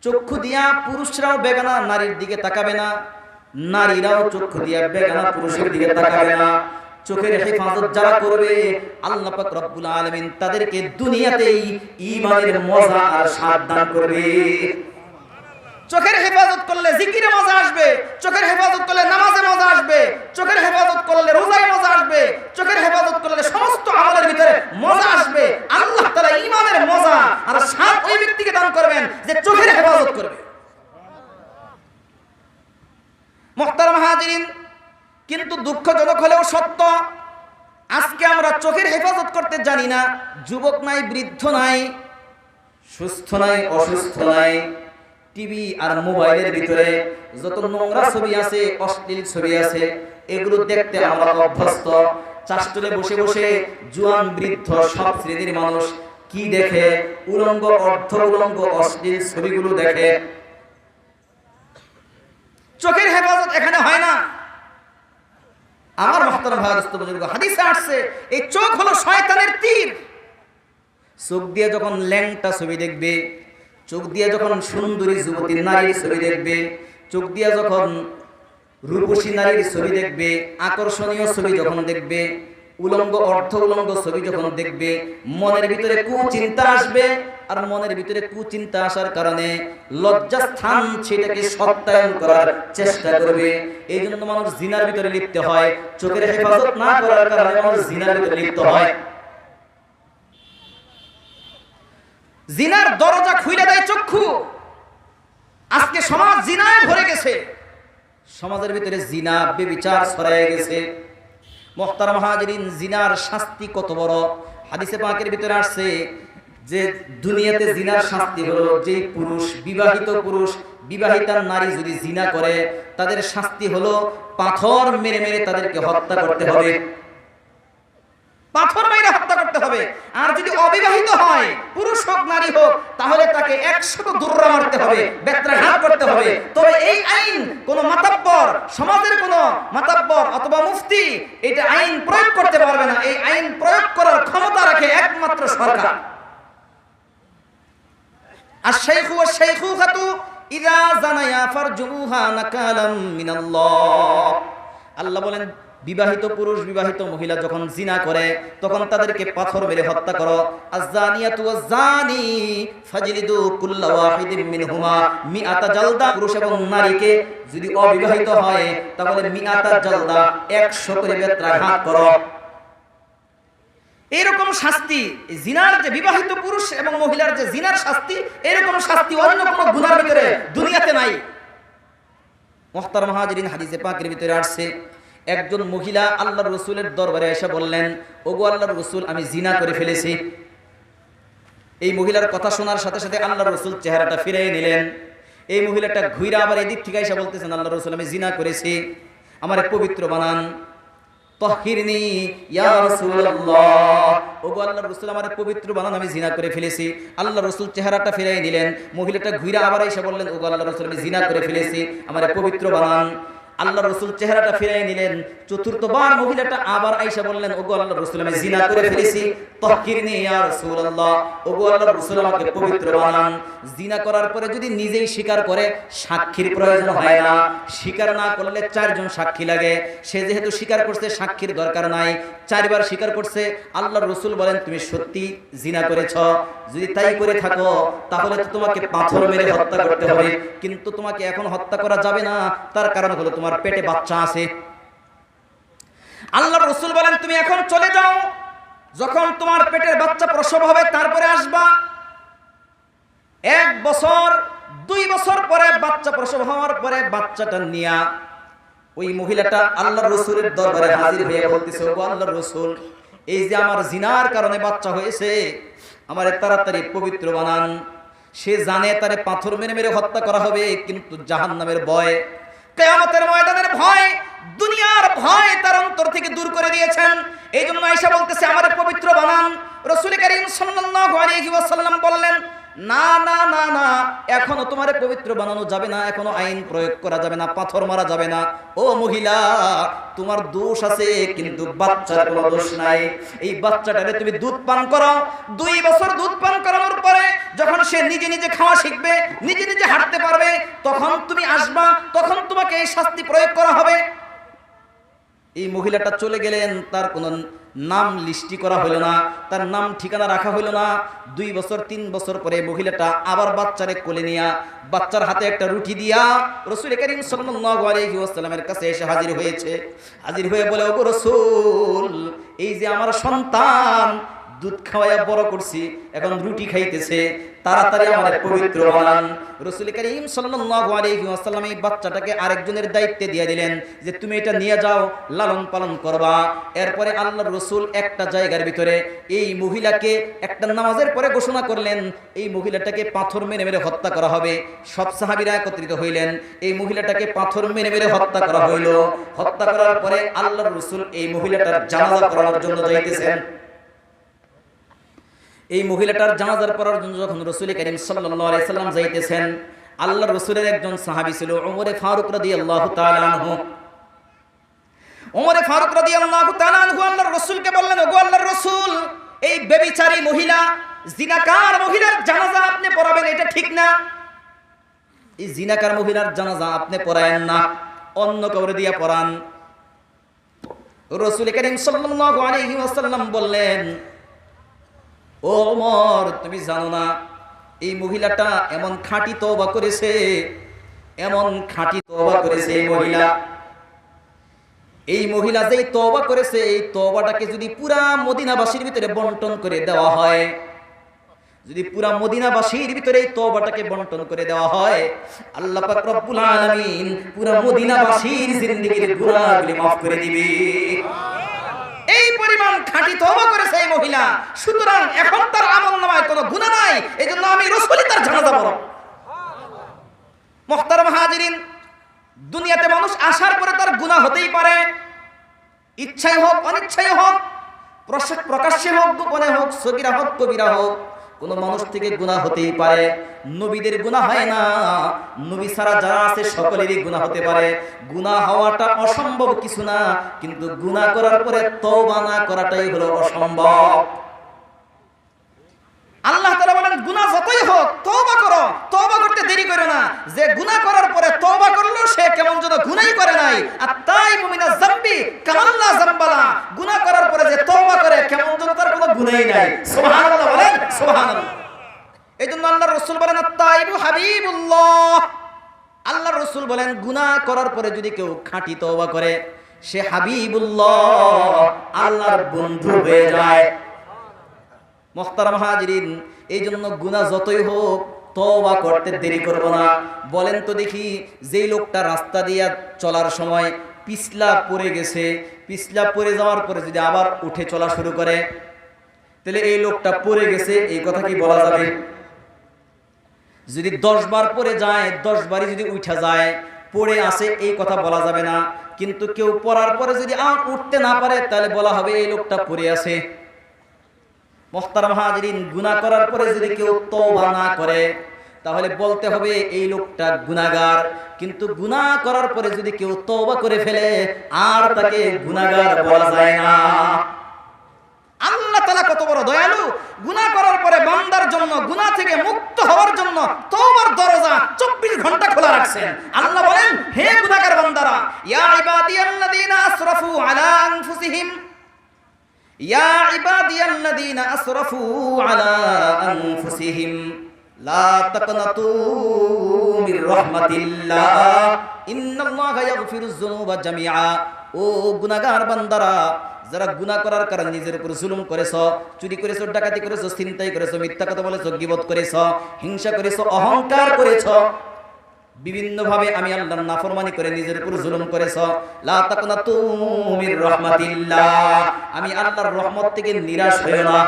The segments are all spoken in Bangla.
চক্ষু দিয়া পুরুষরাও বেগানা নারীর দিকে তাকাবে না, নারীরাও চক্ষু দিয়া বেগানা পুরুষের দিকে তাকাবে না। চোখের হেফাজত যারা করবে আল্লাহ পাক রব্বুল আলামিন তাদেরকে দুনিয়াতেই ঈমানের মজা আর স্বাদ দান করবে। চোখের হেফাজত করলে জিকিরে মজা আসবে, চোখের হেফাজত করলে নামাজে মজা আসবে, চোখের হেফাজত করলে রোজায় মজা আসবে, চোখের হেফাজত করলে সমস্ত আমলের ভিতরে মজা আসবে। আল্লাহ তাআলা ঈমানের মজা আর স্বাদ ওই ব্যক্তিকে দান করবেন যে চোখের হেফাজত করবে। মুহতারাম হাজিরিন, কিন্তু দুঃখজনক হলেও সত্য, আজকে আমরা চোখের হেফাজত করতে জানি না। যুবক নাই, বৃদ্ধ নাই, সুস্থ নাই, অসুস্থ নাই, টিভি আর মোবাইলের ভিতরে যত নোংরা ছবি আছে, অশ্লীল ছবি আছে, এগুলো দেখতে আমরা অভ্যস্ত। চাষতলে বসে বসে জুয়ান বৃদ্ধ সব শ্রেণীর মানুষ কি দেখে? উলঙ্গ, অর্ধ উলঙ্গ অশ্লীল ছবিগুলো দেখে। চোখের হেফাজত এখানে হয় না। আমার মুহতারাম ভাই দোস্ত বুজুর্গ, হাদিসে আসছে এই চোখ হলো শয়তানের তীর। চোখ দিয়ে যখন ল্যাংটা ছবি দেখবে, চোখ দিয়ে যখন সুন্দরী যুবতী নারীর ছবি দেখবে, চোখ দিয়ে যখন রূপসী নারীর ছবি দেখবে, আকর্ষণীয় ছবি যখন দেখবে, উলঙ্গ অর্ধ উলঙ্গ ছবি যখন দেখবে, মনের ভিতরে কুচিন্তা আসবে। আর মনের ভিতরে কুচিন্তা আসার কারণে লজ্জাস্থান সেটাকে সত্যায়ন করার চেষ্টা করবে। এই জন্য মানুষ জিনার ভিতরে লিপ্ত হয়। চোখের হেফাজত না করার কারণে মানুষ জিনার ভিতরে লিপ্ত হয়। জিনার দরজা খুলে দেয় চক্ষু। আজকে সমাজ জিনায় ভরে গেছে, সমাজের ভিতরে জিনা ব্যভিচার ছড়ায় গেছে। মুহতারাম হাজিরিন, জিনার শাস্তি কত বড়! হাদিসে পাকের ভিতরে আসছে যে দুনিয়াতে জিনার শাস্তি হলো, যে পুরুষ, বিবাহিত পুরুষ, বিবাহিতা নারী যদি জিনা করে তাদের শাস্তি হলো পাথর মেরে মেরে তাদেরকে হত্যা করতে হবে। পাথর মেরে হত্যা করতে হবে। আর যদি অবিবাহিত হয়, পুরুষ হোক নারী হোক, তাহলে তাকে 100 দুর্রা মারতে হবে, বেত্রাঘাত করতে হবে। তবে এই আইন কোন মাতাব্বর, সমাজের কোন মাতাব্বর অথবা মুফতি এটা আইন প্রয়োগ করতে পারবে না। এই আইন প্রয়োগ করার ক্ষমতা রাখে একমাত্র সরকার। আশ-শাইখু ওয়াশ-শাইখুখাতু ইযা জানায়া ফারজুহা নাকালাম মিনাল্লাহ। আল্লাহ বলেন, বিবাহিত পুরুষ, বিবাহিত মহিলা যখন জিনা করে তখন তাদেরকে পাথর মেরে হত্যা করো। আয-যানিয়াতু ওয়াজ-যানি ফাজলিদু কুল্লা ওয়াহিদিন মিনহুমা মিআতা জালদা। পুরুষ এবং নারীকে যদি অবিবাহিত হয় তাহলে মিআতা জালদা 100 করে বেত্রাঘাত করো। এরকম শাস্তি জিনার, যে বিবাহিত পুরুষ এবং মহিলার যে জিনার শাস্তি, এরকম শাস্তি অন্য কোনো গুনার ভিতরে দুনিয়াতে নাই। মুহতারাম হাজিরিন, হাদিসে পাকের ভিতরে আসছে একজন মহিলা আল্লাহর রাসূলের দরবারে এসে বললেন, ওগো আল্লাহর রাসূল, আমি জিনা করে ফেলেছি। এই মহিলার কথা শোনার সাথে সাথে আল্লাহর রাসূল চেহারাটা ফিরিয়ে নিলেন। এই মহিলাটা ঘুরে আবার এদিক থেকে এসে বলতেছেন, আল্লাহর রাসূল, আমি জিনা করেছি, আমারে পবিত্র বানান। তাহহিরনি ইয়া রাসূলুল্লাহ, ওগো আল্লাহর রাসূল, আমারে পবিত্র বানান, আমি জিনা করে ফেলেছি। আল্লাহর রাসূল চেহারাটা ফিরিয়ে নিলেন। মহিলাটা ঘুরে আবার এসে বললেন, ওগো আল্লাহর রাসূল, আমি জিনা করে ফেলেছি, আমারে পবিত্র বানান। আল্লাহর রাসূল চেহারাটা ফিরিয়ে নিলেন। চতুর্থবার মহিলাটা আবার আয়েশা বললেন, ওগো আল্লাহর রাসূল, আমি জিনা করে ফেলেছি, তাহহিরনি ইয়া রাসূলুল্লাহ, ওগো আল্লাহর রাসূল, আমাকে পবিত্র বানান। জিনা করার পরে যদি নিজেই স্বীকার করে, সাক্ষীর প্রয়োজন হয় না। স্বীকার না করলে 4 জন সাক্ষী লাগে। সে যেহেতু স্বীকার করছে, সাক্ষীর দরকার নাই। 4 বার স্বীকার করছে। আল্লাহর রাসূল বলেন, তুমি সত্যি জিনা করেছ? যদি তাই করে থাকো তাহলে তো তোমাকে পাথর মেরে হত্যা করতে হবে। কিন্তু তোমাকে এখন হত্যা করা যাবে না, তার কারণ হলো তোমার পেটে বাচ্চা আছে। আল্লাহর রাসূল বলেন, তুমি এখন চলে যাও, যখন তোমার পেটের বাচ্চা প্রসব হবে তারপরে আসবা। 1 বছর 2 বছর পরে বাচ্চা প্রসব হওয়ার পরে বাচ্চাটা নিয়া ওই মহিলাটা আল্লাহর রাসূলের দরবারে হাজির হয়ে বলতেছে, ওগো আল্লাহর রাসূল, এই যে আমার জিনার কারণে বাচ্চা হয়েছে, আমারে তাড়াতাড়ি পবিত্র বানান। সে জানে তারে পাথর মেরে মেরে হত্যা করা হবে, কিন্তু জাহান্নামের ভয়, কিয়ামতের ময়দানের ভয়, দুনিয়ার ভয় তার অন্তর থেকে দূর করে দিয়েছেন। এই জন্য আয়েশা বলতেছে, আমারে পবিত্র বানান। রাসূল কারীম সাল্লাল্লাহু আলাইহি ওয়াসাল্লাম বললেন, না না না না, এখনো তোমারে পবিত্র বানানো যাবে না, এখনো আইন প্রয়োগ করা যাবে না, পাথর মারা যাবে না। ও মহিলা, তোমার দোষ আছে, কিন্তু বাচ্চার কোনো দোষ নাই। এই বাচ্চাটারে তুমি দুধ পান করো। 2 বছর দুধ পান করানোর পরে যখন সে নিজে নিজে খাওয়া শিখবে, নিজে নিজে তখন তুমি আসবা, তখন তোমাকে এই শাস্তি প্রয়োগ করা হবে। এই মহিলাটা চলে গেলেন, তার কোনো নাম লিস্টি করা হলো না, তার নাম ঠিকানা রাখা হলো না। 2 বছর 3 বছর পরে মহিলাটা আবার বাচ্চারে কোলে নিয়া, বাচ্চার হাতে একটা রুটি দিয়া রাসূল করিম সাল্লাল্লাহু আলাইহি ওয়াসাল্লামের কাছে এসে হাজির হয়েছে। হাজির হয়ে বলে, ওগো রাসূল, এই যে আমার সন্তান দুধ খাওয়ায়া বড় করছি, এখন রুটি খাইতেছে, তাড়াতাড়ি আমাদের পবিত্র বানান। রাসূল করিম সাল্লাল্লাহু আলাইহি ওয়াসাল্লাম এই বাচ্চাটাকে আরেকজনের দায়িত্বে দিয়ে দিলেন যে তুমি এটা নিয়ে যাও, লালন পালন করবা। এরপরে আল্লাহর রাসূল একটা জায়গার ভিতরে এই মহিলাকে একটা নামাজের পরে ঘোষণা করলেন, এই মহিলাটাকে পাথর মেরে মেরে হত্যা করা হবে। সব সাহাবীরা একত্রিত হইলেন, এই মহিলাটাকে পাথর মেরে মেরে হত্যা করা হইল। হত্যা করার পরে আল্লাহর রাসূল এই মহিলাটার জানাজা করার জন্য যাইতেছেন। এই মহিলাটার জানাজার পড়ার জন্য যখন রাসূল করিম সাল্লাল্লাহু আলাইহি সাল্লাম যাইতেছেন, আল্লাহর রাসূলের একজন সাহাবী ছিল ওমরে ফারুক রাদিয়াল্লাহু তাআলা আনহু। ওমরে ফারুক রাদিয়াল্লাহু তাআলা আনহু আল্লাহর রাসূলকে বললেন, ওগো আল্লাহর রাসূল, এই ব্যভিচারী মহিলা, জিনাকার মহিলার জানাজা আপনি পড়াবেন, এটা ঠিক না। এই জিনাকার মহিলার জানাজা আপনি পড়ায়েন না, অন্য কাউরে দিয়া পড়ান। রাসূল করিম সাল্লাল্লাহু আলাইহি ওয়াসাল্লাম বললেন, ও ওমর, তুমি জানো না এই মহিলাটা এমন খাঁটি তওবা করেছে, এমন খাঁটি তওবা করেছে এই মহিলা যেই তওবা করেছে, এই তওবাটাকে যদি পুরা মদিনাবাসীর ভিতরে বন্টন করে দেওয়া হয়, যদি পুরা মদিনাবাসীর ভিতরে এই তওবাটাকে বন্টন করে দেওয়া হয়, আল্লাহ পাক রব্বুল আলামিন পুরা মদিনাবাসীর জিন্দেগীর গুনাহগুলি মাফ করে দিবে। এই পরিমাণ খাঁটি তওবা করেছে এই মহিলা, সুতরাং এখন তার আমলনামায় কোনো গুনাহ নাই, এজন্য আমি রাসূলই তার জানাজা পড়াবো। মুহতারাম হাজিরিন, দুনিয়াতে মানুষ আসার পরে তার গুনাহ হতেই পারে, ইচ্ছাই হোক অনিচ্ছাই হোক, প্রকাশ্যে হোক গোপনে হোক, সগীরা হোক কবিরা হোক, কোন মানুষ থেকে গুনাহ হতেই পারে। নবীদের গুনাহ হয় না, নবী ছাড়া যারা আছে সকলেরই গুনাহ হতে পারে। গুনাহ হওয়াটা অসম্ভব কিছু না, কিন্তু গুনাহ করার পরে তওবা না করাটাই হলো অসম্ভব। আল্লাহ তাআলা বলেন, গুনাহ যতই হোক তওবা করো, তওবা করতে দেরি করো না। যে গুনাহ করার পরে তওবা করলো সে কেমন যেন গুনাহই করে নাই। আত-তাইবু মিনাজ যামবি কামাল্লা যামবালা, গুনাহ করার পরে যে তওবা করে কেমন যেন তার কোনো গুনাহই নাই। সুবহানাল্লাহ বলেন, সুবহানাল্লাহ। এইজন্য আল্লাহর রাসূল বলেন, আত-তাইবু হাবিবুল্লাহ। আল্লাহর রাসূল বলেন, গুনাহ করার পরে যদি কেউ খাঁটি তওবা করে, সে হাবিবুল্লাহ, আল্লাহর বন্ধু হয়ে যায়। মুহতারাম হাজিরিন, এই জন্য গুনাহ যতই হোক তওবা করতে দেরি করব না। বলেন তো দেখি, যেই লোকটা রাস্তা দিয়ে চলার সময় পিছলা পড়ে গেছে, পিছলা পড়ে যাওয়ার পরে যদি আবার উঠে চলা শুরু করে, তাহলে এই লোকটা পড়ে গেছে এই কথা কি বলা যাবে? যদি 10 বার পড়ে যায়, 10 বারই যদি উঠা যায়, পড়ে আসে এই কথা বলা যাবে না। কিন্তু কেউ পড়ার পরে যদি আর উঠতে না পারে, তাহলে বলা হবে এই লোকটা পড়ে আছে। মুহতারাম হাজিরিন, গুনাহ করার পরে যদি কেউ তওবা না করে, তাহলে বলতে হবে এই লোকটা গুনাহগার। কিন্তু গুনাহ করার পরে যদি কেউ তওবা করে ফেলে, আর তাকে গুনাহগার বলা যায় না। আল্লাহ তাআলা কত বড় দয়ালু, গুনাহ করার পরে বান্দার জন্য, গুনাহ থেকে মুক্ত হওয়ার জন্য তওবার দরজা 24 ঘন্টা খোলা রাখছেন। আল্লাহ বলেন, হে গুনাহগার বান্দারা, ইয়া ইবাদিয়াল্লাযীনা আসরাফু আলা আনফুসিহিম, ইয়া ইবাদিয়াল্লাযীনা আসরাফু আলা আনফুসিহিম লা তাকনাতু মির রাহমাতিল্লাহ ইন্নাল্লাহা ইয়াগফিরুয যুনুবা জামিআ। ও গুনাহগার বান্দারা, যারা গুনাহ করার কারণে নিজের উপর জুলুম করেছো, চুরি করেছো, ডাকাতি করেছো, ছিনতাই করেছো, মিথ্যা কথা বলেছো, গীবত করেছো, হিংসা করেছো, অহংকার করেছো, বিভিন্ন ভাবে আমি আল্লাহর নাফরমানি করে নিজের উপর জুলুম করেছো, লা তাকনাতু মির রাহমাতিল্লাহ, আমি আল্লাহর রহমত থেকে নিরাশ হয়ো না,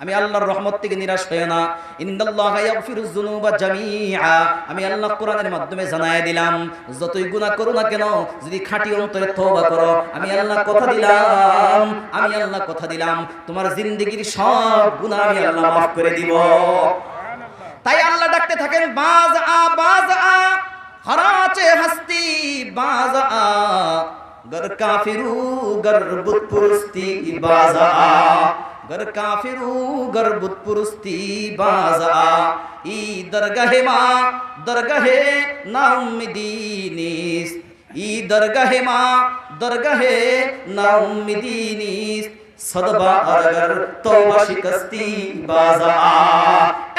আমি আল্লাহর রহমত থেকে নিরাশ হয়ে না। ইন্নাল্লাহা ইয়াগফিরুয যুনুবা জামিআ, আমি আল্লাহ কোরআনের মাধ্যমে জানায় দিলাম, যতই গুনাহ করো না কেন, যদি খাঁটি অন্তরে তওবা করো, আমি আল্লাহ কথা দিলাম, আমি আল্লাহ কথা দিলাম, তোমার জিন্দেগীর সব গুনাহ আমি আল্লাহ মাফ করে দিব। তাই আল্লাহ ডাকতে থাকেন, বাজ আ বাজ আ, হরাচে হস্তি বাজ আ, গর কাফিরু গর বুত পুরস্তি বাজ আ। गर काफिरू गर बुत पुरुस्ती बाजा ई दरगाहे माँ दरगाहे ना उम्मीदीनीस ई दरगाहे माँ दरगाहे ना उम्मीदीनीस सदबा अगर तौबा शिकस्ती बाजा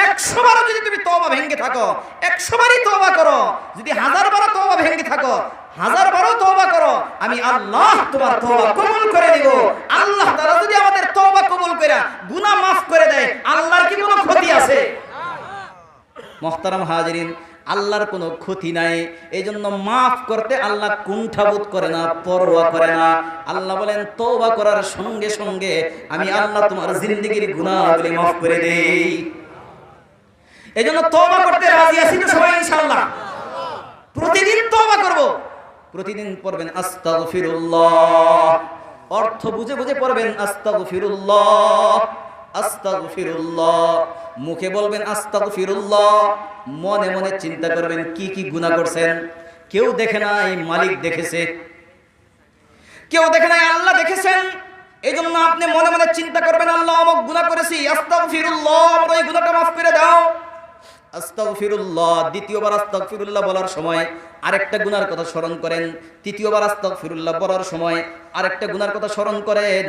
100 বার যদি তুমি তওবা ভেঙে থাকো 100 বারই তওবা করো যদি 1000 বার তওবা ভেঙে থাকো 1000 বারও তওবা করো আমি আল্লাহ তোমার তওবা কবুল করে দেব আল্লাহ তাআলা যদি আমাদের তওবা কবুল করে গুনাহ maaf করে দেয় আল্লাহর কি কোনো ক্ষতি আছে মুহতারাম হাজিরিন আল্লাহর কোনো ক্ষতি নাই এইজন্য maaf করতে আল্লাহ কুণ্ঠাবোধ করে না পরোয়া করে না আল্লাহ বলেন তওবা করার সঙ্গে সঙ্গে আমি আল্লাহ তোমার জিন্দেগীর গুনাহগুলি maaf করে দেই এইজন্য তওবা করতে রাজি আছি তো সবাই ইনশাআল্লাহ প্রতিদিন তওবা করব প্রতিদিন পড়বেন আস্তাগফিরুল্লাহ অর্থ বুঝে বুঝে পড়বেন আস্তাগফিরুল্লাহ আস্তাগফিরুল্লাহ মুখে বলবেন আস্তাগফিরুল্লাহ মনে মনে চিন্তা করবেন কি কি গুনাহ করছেন কেউ দেখে নাই মালিক দেখেছে কেউ দেখে নাই আল্লাহ দেখেছেন এইজন্য আপনি মনে মনে চিন্তা করবেন আল্লাহ অমুক গুনাহ করেছি আস্তাগফিরুল্লাহ আমার এই গুনাহটা maaf করে দাও আস্তাগফিরুল্লাহ দ্বিতীয়বার আস্তাগফিরুল্লাহ বলার সময় আরেকটা গুনার কথা স্মরণ করেন তৃতীয়বার আস্তাগফিরুল্লাহ বলার সময় আরেকটা গুনার কথা স্মরণ করেন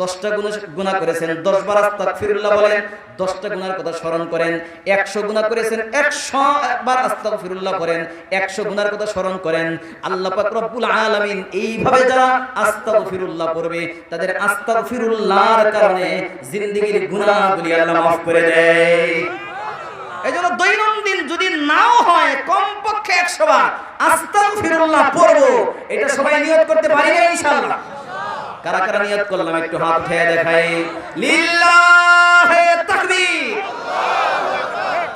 10টা গুনাহ করেছেন 10 বার আস্তাগফিরুল্লাহ বলেন 10টা গুনার কথা স্মরণ করেন 100 গুনাহ করেছেন 100 বার আস্তাগফিরুল্লাহ করেন 100 গুনার কথা স্মরণ করেন আল্লাহ পাক রব্বুল আলামিন এইভাবে যারা আস্তাগফিরুল্লাহ পড়বে তাদের আস্তাগফিরুল্লাহর কারণে জিন্দেগীর গুনাহগুলি আল্লাহ maaf করে দেয় এইজন্য দৈনন্দিন যদি নাও হয় কমপক্ষে 100 বার আস্তাগফিরুল্লাহ পড়ব এটা সবাই নিয়ত করতে পারি না ইনশাআল্লাহ কারা কারা নিয়ত করলাম একটু হাত উঠিয়ে দেখাই লিল্লাহি তাকবীর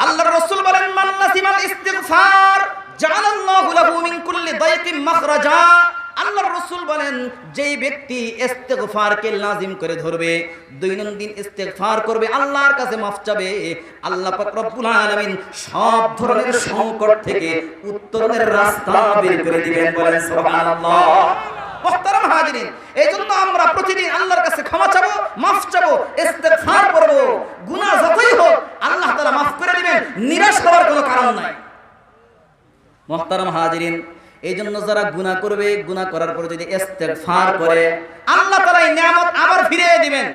আল্লাহর রাসূল বলেন মান নাসিমাল ইস্তিগফার জাআলাল্লাহু লাহু মিন কুল্লি দায়কিন মাখরাজা আল্লাহর রাসূল বলেন যেই ব্যক্তি ইস্তিগফারকে লাজিম করে ধরবে দৈনন্দিন ইস্তিগফার করবে আল্লাহর কাছে মাফ চাবে আল্লাহ পাক রব্বুল আলামিন সব ধরনের সংকট থেকে উত্তরণের রাস্তা বের করে দিবেন বলেন সুবহানাল্লাহ মুহতারাম হাজিরিন এইজন্য আমরা প্রতিদিন আল্লাহর কাছে ক্ষমা চাবো মাফ চাবো ইস্তিগফার করব গুনাহ যতই হোক আল্লাহ তাআলা মাফ করে দিবেন নিরাশ হওয়ার কোনো কারণ নাই মুহতারাম হাজিরিন এইজন্য যারা গুনাহ করবে গুনাহ করার পর যদি ইস্তিগফার করে আল্লাহ তাআলা এই নিয়ামত আবার ফিরিয়ে দিবেন